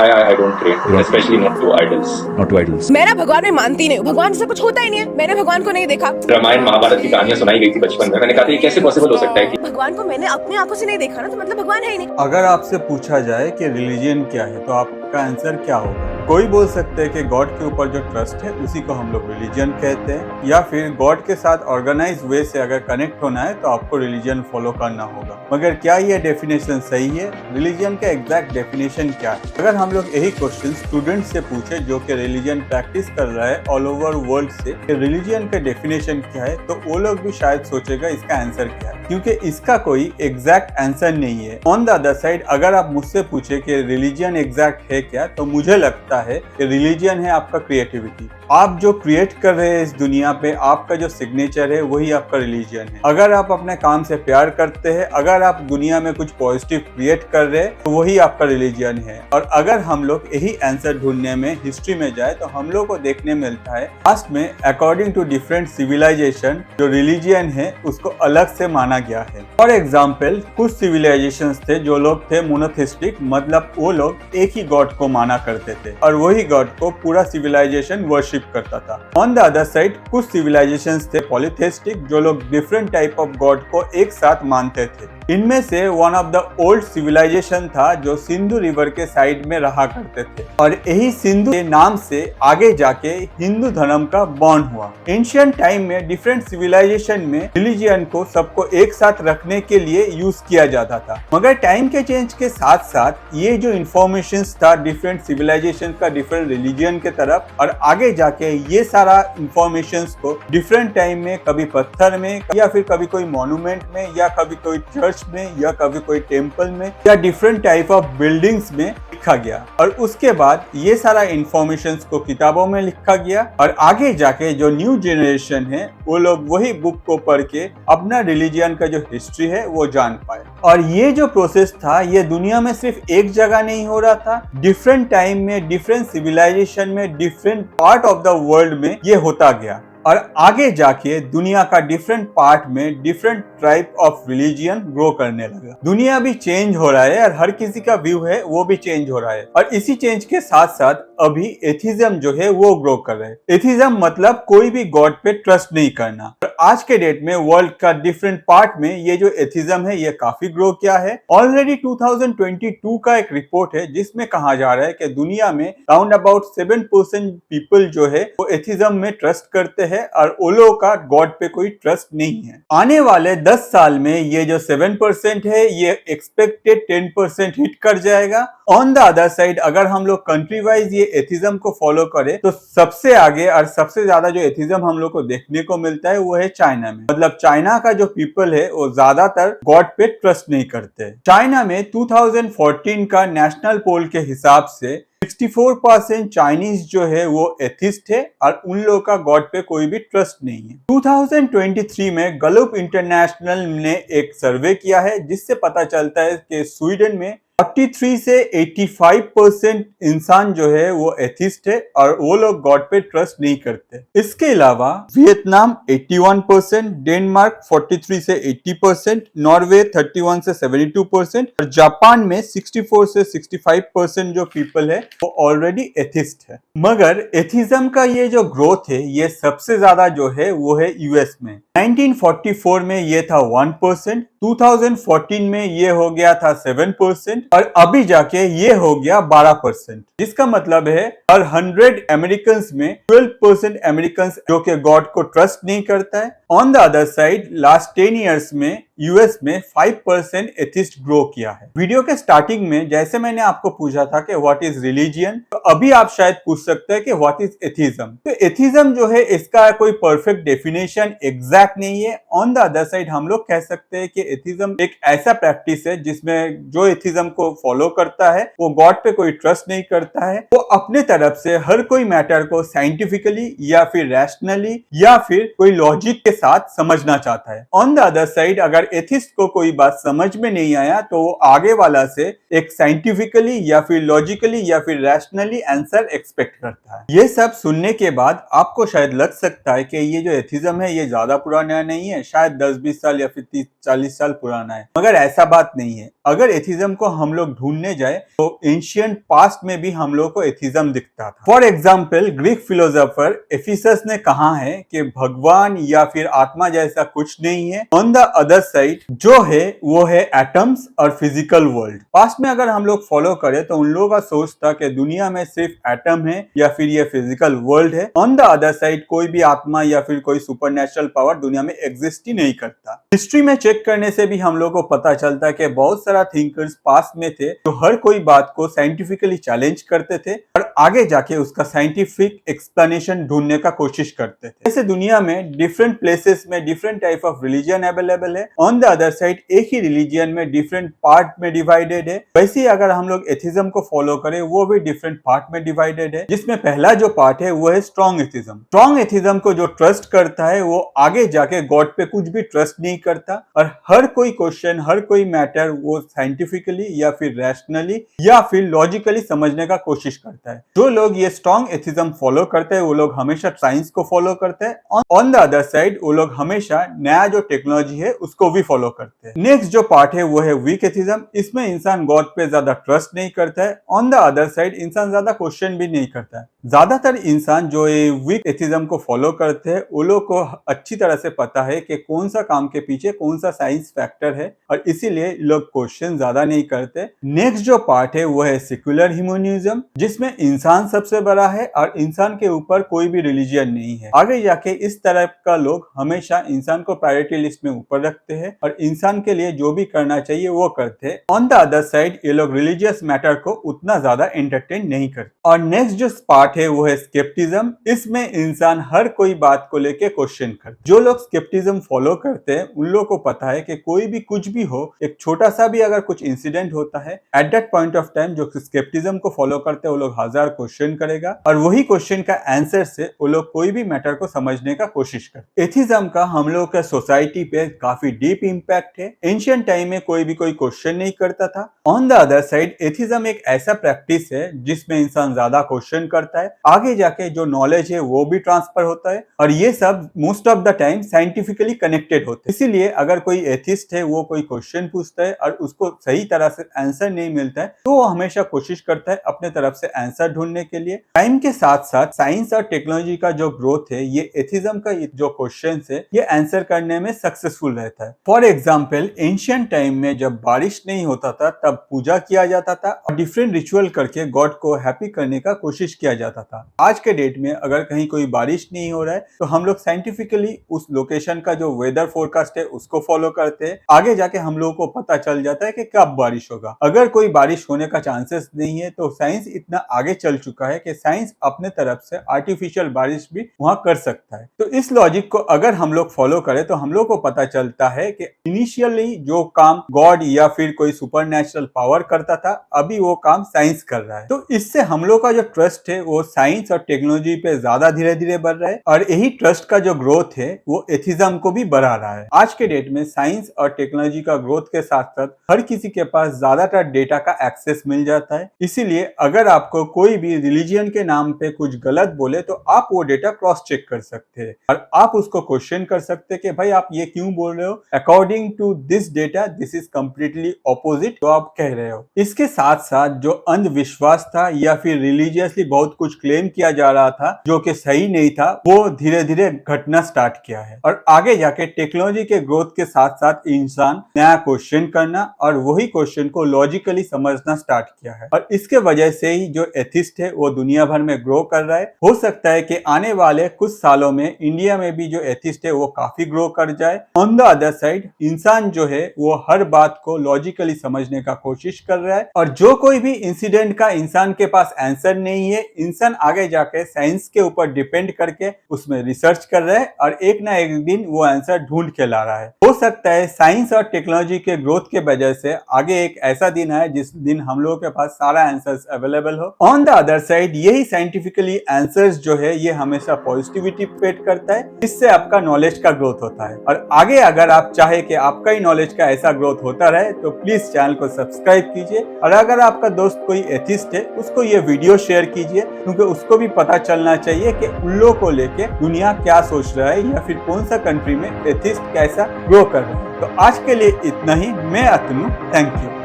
I don't pray, especially not to idols. Not to idols. मैं ना भगवान में मानती नहीं हूँ, भगवान से कुछ होता ही नहीं है, मैंने भगवान को नहीं देखा। रामायण महाभारत की कहानियां सुनाई गई थी बचपन में, मैंने कहा था ये कैसे पॉसिबल हो सकता है कि भगवान को मैंने अपनी आंखों से नहीं देखा ना, तो मतलब भगवान है ही नहीं। अगर आपसे पूछा जाए कि रिलीजन क्या है तो आपका आंसर क्या होगा? कोई बोल सकते हैं कि गॉड के ऊपर जो ट्रस्ट है उसी को हम लोग रिलीजन कहते हैं, या फिर गॉड के साथ ऑर्गेनाइज वे से अगर कनेक्ट होना है तो आपको रिलीजन फॉलो करना होगा। मगर क्या ये डेफिनेशन सही है? रिलीजन का एग्जैक्ट डेफिनेशन क्या है? अगर हम लोग यही क्वेश्चन स्टूडेंट से पूछे जो कि रिलीजन प्रैक्टिस कर रहा है ऑल ओवर वर्ल्ड से, रिलीजन का डेफिनेशन क्या है, तो वो लोग भी शायद सोचेगा इसका आंसर क्या है, क्योंकि इसका कोई एग्जैक्ट आंसर नहीं है। ऑन द अदर साइड अगर आप मुझसे पूछे कि रिलीजन एग्जैक्ट है क्या, तो मुझे लगता है कि रिलीजन है आपका क्रिएटिविटी। आप जो क्रिएट कर रहे हैं इस दुनिया पे, आपका जो सिग्नेचर है वही आपका रिलीजन है। अगर आप अपने काम से प्यार करते हैं, अगर आप दुनिया में कुछ पॉजिटिव क्रिएट कर रहे हैं, तो वही आपका रिलीजन है। और अगर हम लोग यही आंसर ढूंढने में हिस्ट्री में जाए तो हम लोग को देखने मिलता है पास्ट में अकॉर्डिंग टू डिफरेंट सिविलाइजेशन जो रिलीजन है उसको अलग से माना गया है। फॉर एग्जाम्पल कुछ सिविलाइजेशन थे जो लोग थे मोनोथिस्टिक, मतलब वो लोग एक ही गॉड को माना करते थे और वही गॉड को पूरा सिविलाइजेशन वर्शिप करता था। ऑन द अदर साइड कुछ सिविलाइजेशंस थे पॉलीथेइस्टिक जो लोग डिफरेंट टाइप ऑफ गॉड को एक साथ मानते थे। इनमें से one of the old civilization था जो सिंधु रिवर के साइड में रहा करते थे और यही सिंधु के नाम से आगे जाके हिंदू धर्म का बॉर्न हुआ। एंशिएंट टाइम में डिफरेंट सिविलाइजेशन में रिलीजियन को सबको एक साथ रखने के लिए यूज किया जाता था, मगर टाइम के चेंज के साथ साथ ये जो इंफॉर्मेशन था डिफरेंट सिविलाइजेशन का डिफरेंट रिलीजियन के तरफ, और आगे जाके ये सारा इंफॉर्मेशन को डिफरेंट टाइम में कभी पत्थर में या फिर कभी कोई मॉन्यूमेंट में या कभी कोई चर्च में या कभी कोई टेम्पल में या डिफरेंट टाइप ऑफ बिल्डिंग्स में लिखा गया और उसके बाद ये सारा इंफॉर्मेशन को किताबों में लिखा गया और आगे जाके जो न्यू जनरेशन है वो लोग वही बुक को पढ़ के अपना रिलीजियन का जो हिस्ट्री है वो जान पाए। और ये जो प्रोसेस था ये दुनिया में सिर्फ एक जगह नहीं हो रहा था, डिफरेंट टाइम में डिफरेंट सिविलाइजेशन में different part of the world में ये होता गया और आगे जाके दुनिया का डिफरेंट पार्ट में different type of religion grow करने लगा। दुनिया भी चेंज हो रहा है और हर किसी का व्यू है वो भी चेंज हो रहा है और इसी चेंज के साथ साथ अभी एथिज्म जो है वो ग्रो कर रहा है। एथिज्म मतलब कोई भी गॉड पे ट्रस्ट नहीं करना। और आज के डेट में वर्ल्ड का डिफरेंट पार्ट में ये जो एथिज्म है ये काफी ग्रो किया है। ऑलरेडी 2022 का एक रिपोर्ट है जिसमें कहा जा रहा है कि दुनिया में राउंड अबाउट 7% पीपल जो है वो एथिज्म में ट्रस्ट करते हैं और वो लोगों का गॉड पे कोई ट्रस्ट नहीं है। आने वाले 10 साल में ये जो 7% है ये एक्सपेक्टेड 10% हिट कर जाएगा। ऑन द अदर साइड अगर हम लोग कंट्री वाइज ये एथिज्म को फॉलो करें तो सबसे आगे और सबसे ज्यादा जो एथिज्म हम लोग को देखने को मिलता है वो है चाइना में। मतलब चाइना का जो पीपल है वो ज्यादातर गॉड पे ट्रस्ट नहीं करते। चाइना में 2014 का नेशनल पोल के हिसाब से 64% चाइनीज जो है वो एथिस्ट है और उन लोगों का गॉड पे कोई भी ट्रस्ट नहीं है। 2023 में गलुप इंटरनेशनल ने एक सर्वे किया है जिससे पता चलता है कि स्वीडन में 43 से 85% इंसान जो है वो एथिस्ट है और वो लोग गॉड पे ट्रस्ट नहीं करते। इसके अलावा वियतनाम 81%, डेनमार्क 43 से 80%, नॉर्वे 31 से 72% और जापान में 64 से 65% जो पीपल है वो ऑलरेडी एथिस्ट है। मगर एथिज्म का ये जो ग्रोथ है ये सबसे ज्यादा जो है वो है यूएस में। 1944 में ये था 1%, 2014 में ये हो गया था 7% और अभी जाके ये हो गया 12%, जिसका मतलब है हर 100 अमेरिकन में 12% अमेरिकन जो कि गॉड को ट्रस्ट नहीं करता है। On the other side last 10 years में यूएस में 5% एथिस्ट ग्रो किया है। वीडियो के स्टार्टिंग में जैसे मैंने आपको पूछा था कि व्हाट इज रिलीजियन, तो अभी आप शायद पूछ सकते हैं कि व्हाट इज एथिज्म। तो एथिज्म जो है इसका कोई परफेक्ट डेफिनेशन एग्जैक्ट नहीं है। ऑन द अदर साइड हम लोग कह सकते हैं कि एथिज्म एक ऐसा प्रैक्टिस है जिसमें जो एथिज्म को फॉलो करता है वो गॉड पे कोई ट्रस्ट नहीं करता है, वो अपने तरफ से हर कोई मैटर को साइंटिफिकली या फिर रैशनली या फिर कोई लॉजिक के साथ समझना चाहता है। ऑन द अदर साइड अगर एथिस्ट को कोई बात समझ में नहीं आया तो वो आगे वाला से एक साइंटिफिकली या फिर लॉजिकली या फिर रैशनली आंसर एक्सपेक्ट करता है। ये सब सुनने के बाद आपको शायद लग सकता है कि ये जो एथिज्म है ये ज्यादा पुराना नहीं है, शायद 10-20 साल या फिर 30-40 साल पुराना है, मगर ऐसा बात नहीं है। अगर एथिज्म को हम लोग ढूंढने जाए तो एंशिएंट पास्ट में भी हम लोग को एथिज्म दिखता था। For example Greek philosopher Ephesus ने कहा है कि भगवान या फिर आत्मा जैसा कुछ नहीं है। ऑन द अदर साइड जो है वो है एटम्स और फिजिकल वर्ल्ड। पास्ट में अगर हम लोग फॉलो करें तो उन लोगों का सोच था कि दुनिया में सिर्फ एटम है या फिर ये फिजिकल वर्ल्ड है। ऑन द अदर साइड कोई भी आत्मा या फिर कोई सुपरनेचुरल पावर दुनिया में एग्जिस्ट ही नहीं करता। हिस्ट्री में चेक करने से भी हम लोग को पता चलता है कि बहुत सारा थिंकर्स पास्ट में थे जो हर कोई बात को साइंटिफिकली चैलेंज करते थे और आगे जाके उसका साइंटिफिक एक्सप्लेनेशन ढूंढने का कोशिश करते थे। जैसे दुनिया में डिफरेंट प्लेसेस में different type of religion available है। ऑन द अदर साइड एक ही रिलीजन में डिफरेंट पार्ट में डिवाइडेड है। वैसे ही अगर हम लोग एथिज्म को फॉलो करें वो भी डिफरेंट पार्ट में डिवाइडेड है, जिसमें पहला जो पार्ट है वो है स्ट्रॉन्ग एथिज्म। स्ट्रॉन्ग एथिज्म को जो ट्रस्ट करता है वो आगे जाके गॉड पे कुछ भी ट्रस्ट नहीं करता और हर कोई क्वेश्चन हर कोई मैटर वो साइंटिफिकली या फिर रैशनली या फिर लॉजिकली समझने का कोशिश करता है। जो लोग ये स्ट्रॉन्ग एथिज्म फॉलो करते हैं वो लोग हमेशा साइंस को फॉलो करते हैं। ऑन द अदर साइड वो लोग हमेशा नया जो टेक्नोलॉजी है उसको भी फॉलो करते हैं। नेक्स्ट जो पार्ट है वो है वीक एथिज्म। इसमें इंसान गॉड पे ज्यादा ट्रस्ट नहीं करता है। ऑन द अदर साइड इंसान ज्यादा क्वेश्चन भी नहीं करता है। ज्यादातर इंसान जो ये वीक एथिज्म को फॉलो करते हैं वो लोग को अच्छी तरह से पता है कि कौन सा काम के पीछे कौन सा साइंस फैक्टर है और इसीलिए लोग क्वेश्चन ज्यादा नहीं करते। नेक्स्ट जो पार्ट है वो है सेक्युलर ह्यूमनिज्म, जिसमें इंसान सबसे बड़ा है और इंसान के ऊपर कोई भी रिलीजन नहीं है। आगे जाके इस तरह का लोग हमेशा इंसान को प्रायोरिटी लिस्ट में ऊपर रखते हैं और इंसान के लिए जो भी करना चाहिए वो करते हैं। ऑन द अदर साइड ये लोग रिलीजियस मैटर को उतना ज्यादा एंटरटेन नहीं करते। और नेक्स्ट जो पार्ट है वो है स्केप्टिज्म। इसमें इंसान हर कोई बात को लेके क्वेश्चन करते। जो लोग स्केप्टिज्म फॉलो करते हैं उन लोगों को पता है कि कोई भी कुछ भी हो, एक छोटा सा भी अगर कुछ इंसिडेंट होता है at that point of time जो स्केप्टिज्म को फॉलो करते हैं वो लोग 1000 क्वेश्चन करेगा और वही क्वेश्चन का आंसर से वो लोग कोई भी मैटर को समझने का कोशिश करते। एथिज्म का हम लोग का सोसाइटी पे काफी डीप इंपैक्ट है। एंशिएंट टाइम में कोई भी कोई क्वेश्चन नहीं करता था। On the other side atheism एक ऐसा प्रैक्टिस है जिसमें इंसान ज्यादा क्वेश्चन करता है, आगे जाके जो नॉलेज है वो भी ट्रांसफर होता है और ये सब most of the time scientifically connected होते हैं। इसीलिए अगर कोई एथिस्ट है वो कोई क्वेश्चन पूछता है और उसको सही तरह से आंसर नहीं मिलता है तो वो हमेशा कोशिश करता है अपने तरफ से आंसर ढूंढने के लिए। टाइम के साथ साथ साइंस और टेक्नोलॉजी का जो ग्रोथ है ये एथिज्म का जो क्वेश्चन है ये आंसर करने में सक्सेसफुल रहता है। फॉर एग्जाम्पल एंशिएंट टाइम में जब बारिश नहीं होता था तब पूजा किया जाता था और डिफरेंट रिचुअल करके गॉड को हैप्पी करने का कोशिश किया जाता था। आज के डेट में अगर कहीं कोई बारिश नहीं हो रहा है तो हम लोग साइंटिफिकली उस लोकेशन का जो वेदर फोरकास्ट है उसको फॉलो करते हैं। आगे जाके हम लोगों को पता चल जाता है कि कब बारिश होगा। अगर कोई बारिश होने का चांसेस नहीं है तो साइंस इतना आगे चल चुका है कि साइंस अपने तरफ से आर्टिफिशियल बारिश भी वहां कर सकता है। तो इस लॉजिक को अगर हम लोग फॉलो करें तो हम लोग को पता चलता है कि इनिशियली जो काम गॉड या फिर कोई सुपरनेचुरल पावर करता था अभी वो काम साइंस कर रहा है। तो इससे हम लोग का जो ट्रस्ट है वो साइंस और टेक्नोलॉजी पे ज्यादा धीरे धीरे बढ़ रहा है और यही ट्रस्ट का जो ग्रोथ है वो एथिज्म को भी बढ़ा रहा है। आज के डेट में साइंस और टेक्नोलॉजी का ग्रोथ के साथ साथ हर किसी के पास ज्यादातर डेटा का एक्सेस मिल जाता है। इसीलिए अगर आपको कोई भी रिलीजन के नाम पे कुछ गलत बोले तो आप वो डेटा क्रॉस चेक कर सकते हैं और आप उसको क्वेश्चन कर सकते हैं कि भाई आप ये क्यों बोल रहे हो, according to this data this is completely opposite जो आप कह रहे हो। इसके साथ साथ जो अंधविश्वास था या फिर रिलीजियसली बहुत कुछ क्लेम किया जा रहा था जो कि सही नहीं था वो धीरे धीरे घटना स्टार्ट किया है और आगे जाके टेक्नोलॉजी के ग्रोथ के साथ साथ इंसान नया क्वेश्चन करना और वही क्वेश्चन को लॉजिकली समझना स्टार्ट किया है और इसके वजह से ही जो एथिस्ट है वो दुनिया भर में ग्रो कर रहा है। हो सकता है कि आने वाले कुछ सालों में इंडिया में भी जो एथिस्ट है वो काफी ग्रो कर जाए। ऑन द अदर साइड इंसान जो है वो हर बात को लॉजिकली समझने का कोशिश कर रहा है और जो कोई भी इंसिडेंट का इंसान के पास आंसर नहीं है इंसान आगे जाके साइंस के ऊपर डिपेंड करके उसमें रिसर्च कर रहा है और एक ना एक दिन वो आंसर ढूंढ के ला रहा है। हो सकता है साइंस और टेक्नोलॉजी के ग्रोथ के वजह से आगे एक ऐसा दिन आए जिस दिन हम लोगों के पास सारा आंसर्स अवेलेबल हो। ऑन द अदर साइड यही साइंटिफिकली आंसर्स जो है ये हमेशा पॉजिटिविटी पेट करता है। इससे आपको आपका नॉलेज का ग्रोथ होता है। और आगे अगर आप चाहे कि आपका ही नॉलेज का ऐसा ग्रोथ होता रहे तो प्लीज चैनल को सब्सक्राइब कीजिए। और अगर आपका दोस्त कोई एथिस्ट है उसको ये वीडियो शेयर कीजिए, क्योंकि उसको भी पता चलना चाहिए कि उल्लू को लेके दुनिया क्या सोच रहा है या फिर कौन सा कंट्री में एथिस्ट कैसा ग्रो कर रहा है। तो आज के लिए इतना ही। मैं अतनु, थैंक यू।